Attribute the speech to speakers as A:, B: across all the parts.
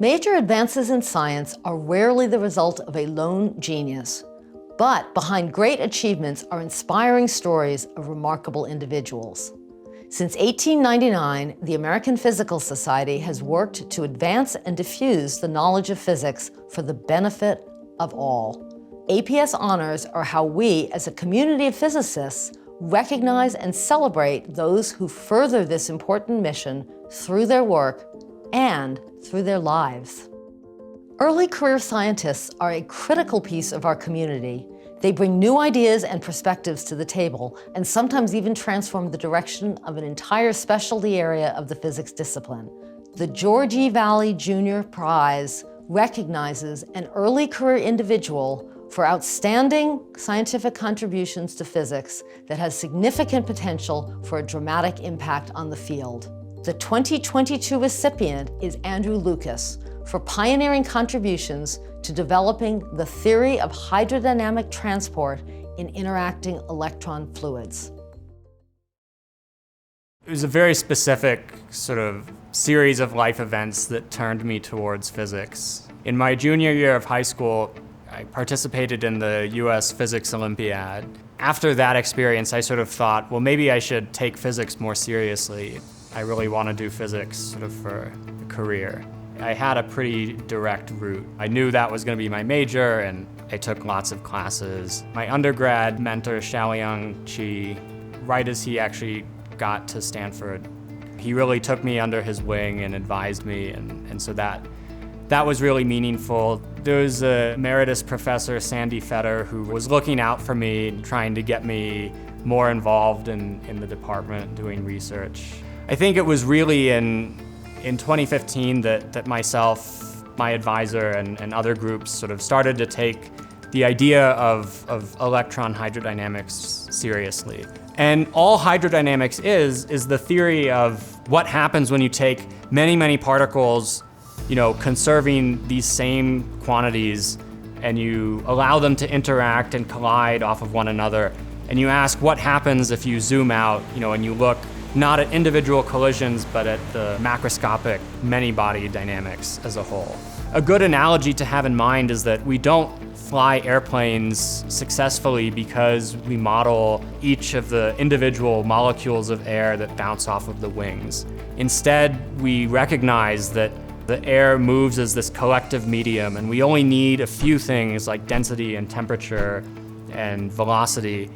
A: Major advances in science are rarely the result of a lone genius, but behind great achievements are inspiring stories of remarkable individuals. Since 1899, the American Physical Society has worked to advance and diffuse the knowledge of physics for the benefit of all. APS honors are how we, as a community of physicists, recognize and celebrate those who further this important mission through their work and through their lives. Early career scientists are a critical piece of our community. They bring new ideas and perspectives to the table, and sometimes even transform the direction of an entire specialty area of the physics discipline. The Georgie Valley Junior Prize recognizes an early career individual for outstanding scientific contributions to physics that has significant potential for a dramatic impact on the field. The 2022 recipient is Andrew Lucas for pioneering contributions to developing the theory of hydrodynamic transport in interacting electron fluids.
B: It was a very specific sort of series of life events that turned me towards physics. In my junior year of high school, I participated in the US Physics Olympiad. After that experience, I sort of thought, well, maybe I should take physics more seriously. I really want to do physics sort of for a career. I had a pretty direct route. I knew that was going to be my major, and I took lots of classes. My undergrad mentor, Chang Kee Jung, right as he actually got to Stanford, he really took me under his wing and advised me, and so that was really meaningful. There was a emeritus professor, Sandy Fetter, who was looking out for me, trying to get me more involved in the department doing research. I think it was really in 2015 that myself, my advisor, and other groups sort of started to take the idea of electron hydrodynamics seriously. And all hydrodynamics is the theory of what happens when you take many particles, conserving these same quantities, and you allow them to interact and collide off of one another. And you ask what happens if you zoom out, and you look not at individual collisions, but at the macroscopic many-body dynamics as a whole. A good analogy to have in mind is that we don't fly airplanes successfully because we model each of the individual molecules of air that bounce off of the wings. Instead, we recognize that the air moves as this collective medium, and we only need a few things like density and temperature and velocity.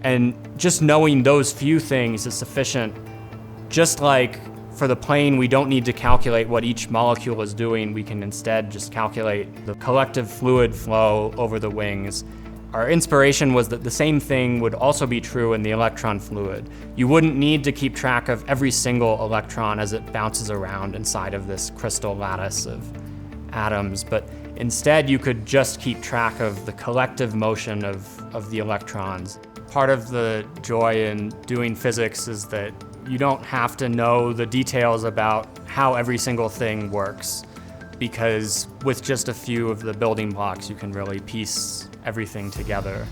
B: And just knowing those few things is sufficient. Just like for the plane, we don't need to calculate what each molecule is doing. We can instead just calculate the collective fluid flow over the wings. Our inspiration was that the same thing would also be true in the electron fluid. You wouldn't need to keep track of every single electron as it bounces around inside of this crystal lattice of atoms, but instead you could just keep track of the collective motion of the electrons. Part of the joy in doing physics is that you don't have to know the details about how every single thing works, because with just a few of the building blocks, you can really piece everything together.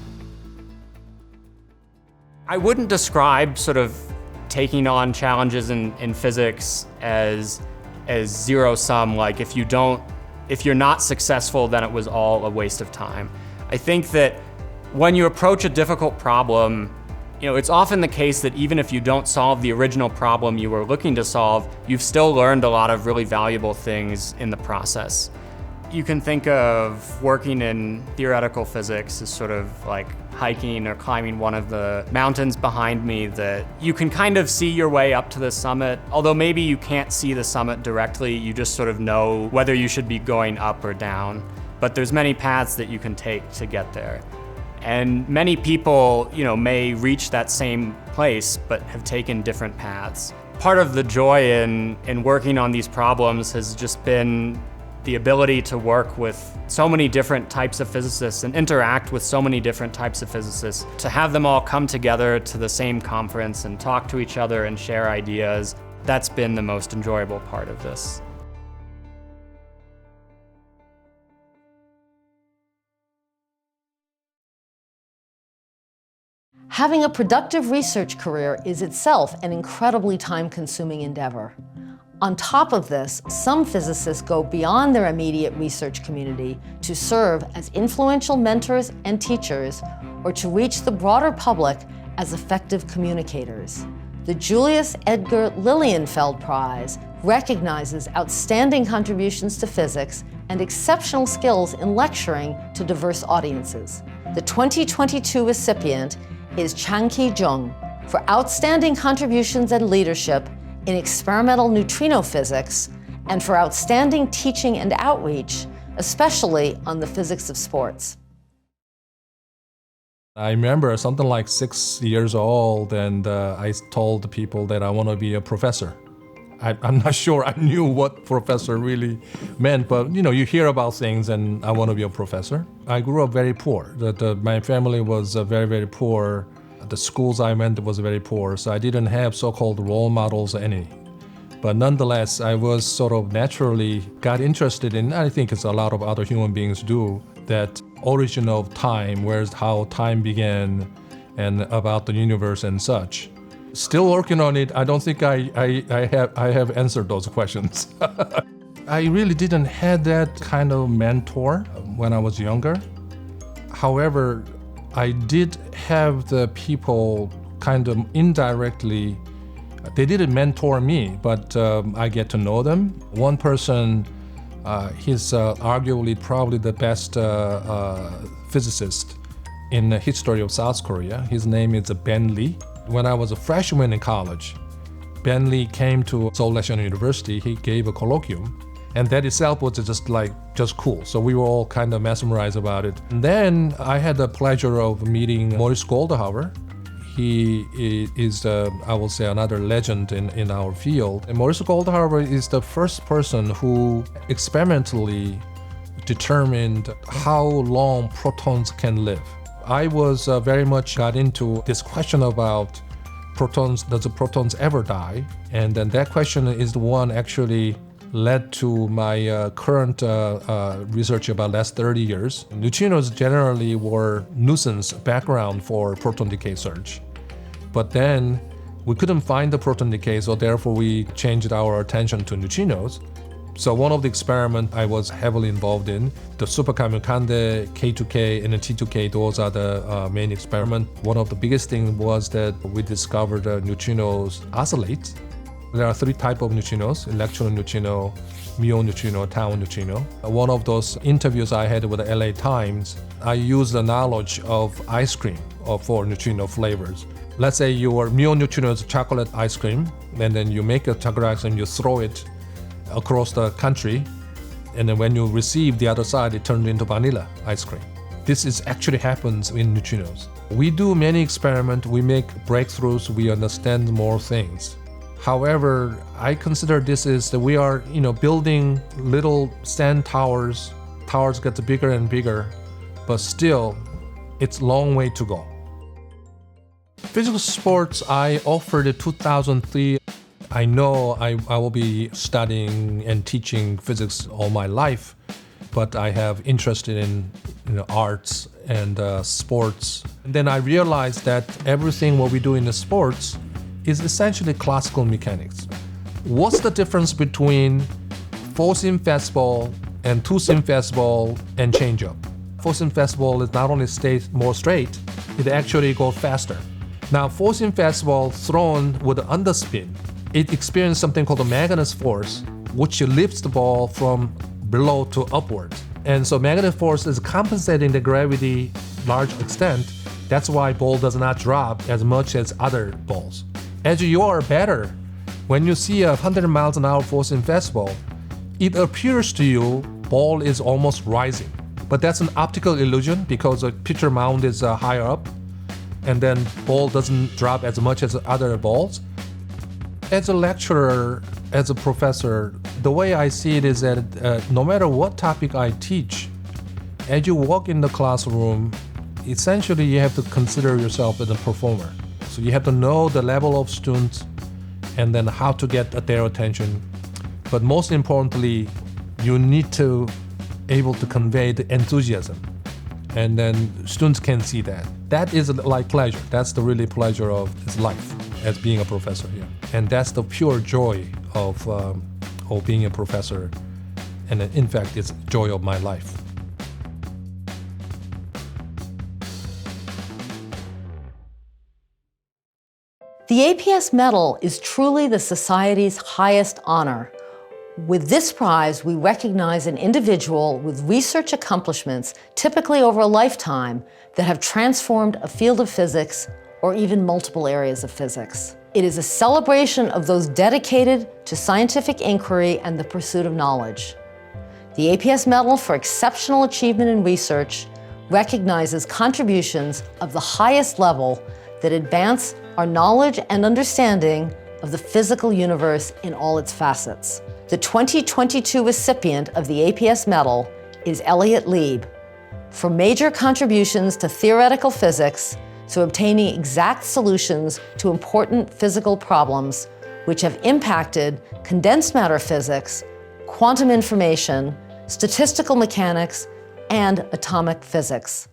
B: I wouldn't describe sort of taking on challenges in physics as zero-sum, like if you're not successful, then it was all a waste of time. I think that when you approach a difficult problem, it's often the case that even if you don't solve the original problem you were looking to solve, you've still learned a lot of really valuable things in the process. You can think of working in theoretical physics as sort of like hiking or climbing one of the mountains behind me, that you can kind of see your way up to the summit. Although maybe you can't see the summit directly, you just sort of know whether you should be going up or down. But there's many paths that you can take to get there. And many people, may reach that same place, but have taken different paths. Part of the joy in working on these problems has just been the ability to work with so many different types of physicists and interact with so many different types of physicists, to have them all come together to the same conference and talk to each other and share ideas. That's been the most enjoyable part of this.
A: Having a productive research career is itself an incredibly time-consuming endeavor. On top of this, some physicists go beyond their immediate research community to serve as influential mentors and teachers, or to reach the broader public as effective communicators. The Julius Edgar Lilienfeld Prize recognizes outstanding contributions to physics and exceptional skills in lecturing to diverse audiences. The 2022 recipient is Chang Kee Jung for outstanding contributions and leadership in experimental neutrino physics, and for outstanding teaching and outreach, especially on the physics of sports.
C: I remember something like 6 years old, and I told the people that I want to be a professor. I'm not sure I knew what professor really meant, but you hear about things, and I want to be a professor. I grew up very poor. My family was very, very poor. The schools I went was very poor, so I didn't have so-called role models any. But nonetheless, I was sort of naturally got interested in, I think it's a lot of other human beings do, that origin of time, where's how time began, and about the universe and such. Still working on it. I don't think I have answered those questions. I really didn't have that kind of mentor when I was younger. However, I did have the people kind of indirectly, they didn't mentor me, but I get to know them. One person, he's arguably probably the best physicist in the history of South Korea. His name is Ben Lee. When I was a freshman in college, Ben Lee came to Seoul National University. He gave a colloquium, and that itself was just cool. So we were all kind of mesmerized about it. And then I had the pleasure of meeting Maurice Goldhaber. He is, I will say, another legend in our field. And Maurice Goldhaber is the first person who experimentally determined how long protons can live. I was very much got into this question about protons. Does the protons ever die? And then that question is the one actually led to my current research about last 30 years. Neutrinos generally were nuisance background for proton decay search. But then we couldn't find the proton decay, so therefore we changed our attention to neutrinos. So one of the experiments I was heavily involved in, the Super-Kamiokande, K2K, and the T2K, those are the main experiments. One of the biggest things was that we discovered neutrinos oscillate. There are three types of neutrinos: electron neutrino, muon neutrino, tau neutrino. One of those interviews I had with the LA Times, I used the knowledge of ice cream for neutrino flavors. Let's say your muon neutrino is chocolate ice cream, and then you make a chocolate ice cream, you throw it across the country, and then when you receive the other side, it turns into vanilla ice cream. This actually happens in neutrinos. We do many experiments, we make breakthroughs, we understand more things. However, I consider this is that we are, building little sand towers. Towers get bigger and bigger, but still, it's a long way to go. Physical sports, I offered in 2003. I know I will be studying and teaching physics all my life, but I have interest in arts and sports. And then I realized that everything what we do in the sports is essentially classical mechanics. What's the difference between four-seam fastball and two-seam fastball and changeup? Four-seam fastball is not only stays more straight, it actually goes faster. Now, four-seam fastball thrown with an underspin, it experiences something called a magnetic force, which lifts the ball from below to upward. And so magnetic force is compensating the gravity large extent. That's why ball does not drop as much as other balls. As you are better, when you see a 100 miles an hour four-seam fastball, it appears to you ball is almost rising. But that's an optical illusion because the pitcher mound is higher up, and then ball doesn't drop as much as other balls. As a lecturer, as a professor, the way I see it is that no matter what topic I teach, as you walk in the classroom, essentially you have to consider yourself as a performer. So you have to know the level of students and then how to get their attention. But most importantly, you need to able to convey the enthusiasm. And then students can see that. That is like pleasure. That's the really pleasure of this life as being a professor here. And that's the pure joy of or being a professor. And in fact, it's the joy of my life.
A: The APS Medal is truly the Society's highest honor. With this prize, we recognize an individual with research accomplishments, typically over a lifetime, that have transformed a field of physics or even multiple areas of physics. It is a celebration of those dedicated to scientific inquiry and the pursuit of knowledge. The APS Medal for Exceptional Achievement in Research recognizes contributions of the highest level that advance our knowledge and understanding of the physical universe in all its facets. The 2022 recipient of the APS Medal is Elliott Lieb for major contributions to theoretical physics, so obtaining exact solutions to important physical problems which have impacted condensed matter physics, quantum information, statistical mechanics, and atomic physics.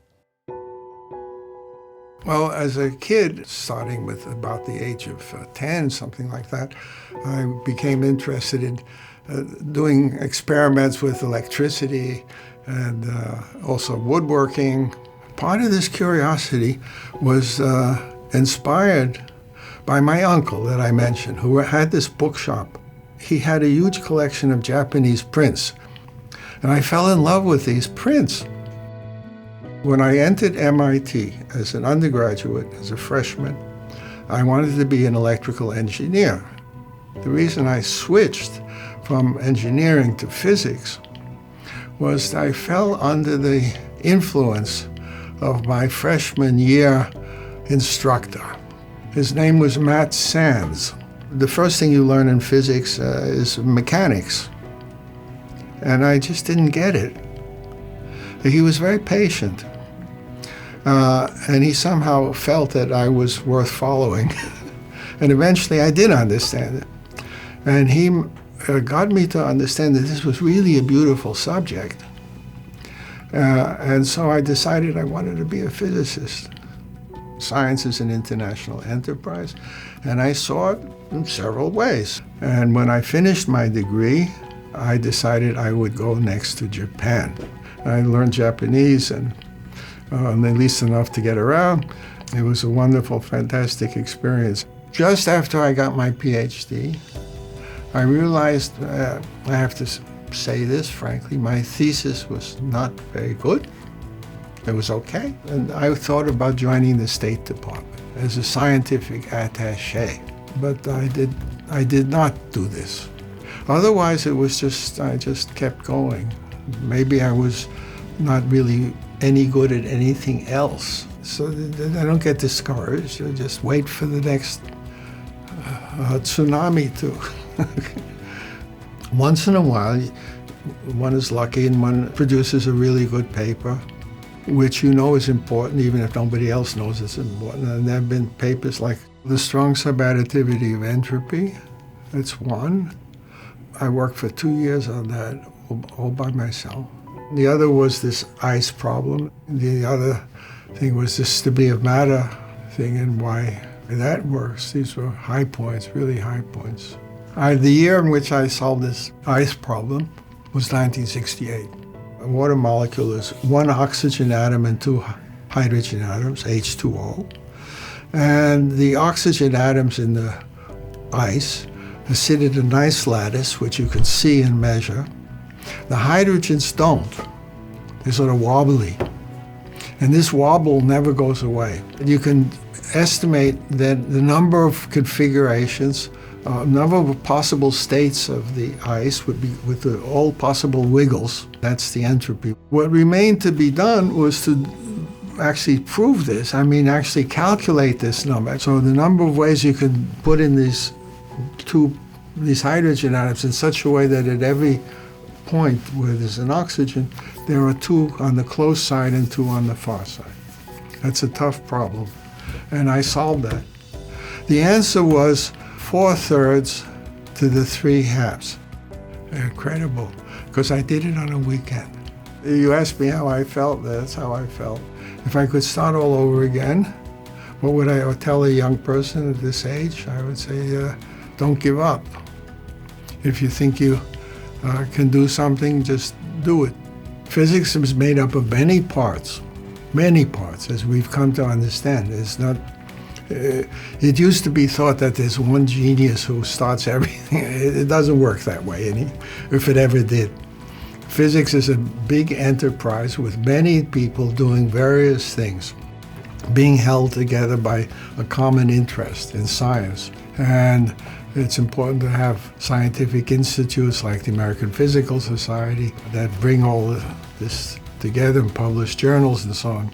D: Well, as a kid, starting with about the age of 10, something like that, I became interested in doing experiments with electricity and also woodworking. Part of this curiosity was inspired by my uncle that I mentioned, who had this bookshop. He had a huge collection of Japanese prints, and I fell in love with these prints. When I entered MIT as an undergraduate, as a freshman, I wanted to be an electrical engineer. The reason I switched from engineering to physics was I fell under the influence of my freshman year instructor. His name was Matt Sands. The first thing you learn in physics is mechanics, and I just didn't get it. He was very patient, and he somehow felt that I was worth following. And eventually I did understand it. And he got me to understand that this was really a beautiful subject. And so I decided I wanted to be a physicist. Science is an international enterprise, and I saw it in several ways. And when I finished my degree, I decided I would go next to Japan. I learned Japanese and at least enough to get around. It was a wonderful, fantastic experience. Just after I got my PhD, I realized, I have to say this frankly, my thesis was not very good. It was okay. And I thought about joining the State Department as a scientific attaché, but I did not do this. Otherwise, it was I just kept going. Maybe I was not really any good at anything else. So I don't get discouraged. I just wait for the next tsunami to. Once in a while, one is lucky and one produces a really good paper, which you know is important even if nobody else knows it's important. And there have been papers like the strong subadditivity of entropy. That's one. I worked for 2 years on that all by myself. The other was this ice problem. The other thing was the stability of matter thing and why that works. These were high points, really high points. The year in which I solved this ice problem was 1968. A water molecule is one oxygen atom and two hydrogen atoms, H2O. And the oxygen atoms in the ice sit at a nice lattice, which you can see and measure. The hydrogens don't. They're sort of wobbly. And this wobble never goes away. You can estimate that the number of configurations, number of possible states of the ice would be with all possible wiggles. That's the entropy. What remained to be done was to actually prove this. Actually calculate this number. So the number of ways you can put in these hydrogen atoms in such a way that at every point where there's an oxygen, there are two on the close side and two on the far side. That's a tough problem. And I solved that. The answer was 4/3 to the 3/2. Incredible, because I did it on a weekend. You asked me how I felt, that's how I felt. If I could start all over again, what would I tell a young person at this age? I would say, don't give up. If you think you can do something, just do it. Physics is made up of many parts, as we've come to understand. It's not. It used to be thought that there's one genius who starts everything. It doesn't work that way, if it ever did. Physics is a big enterprise with many people doing various things, being held together by a common interest in science. And it's important to have scientific institutes like the American Physical Society that bring all this together and publish journals and so on.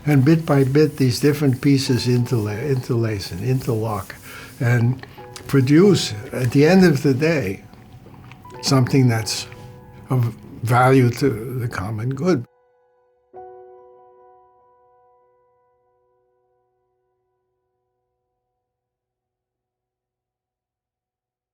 D: And bit by bit, these different pieces interlace and interlock and produce, at the end of the day, something that's of value to the common good.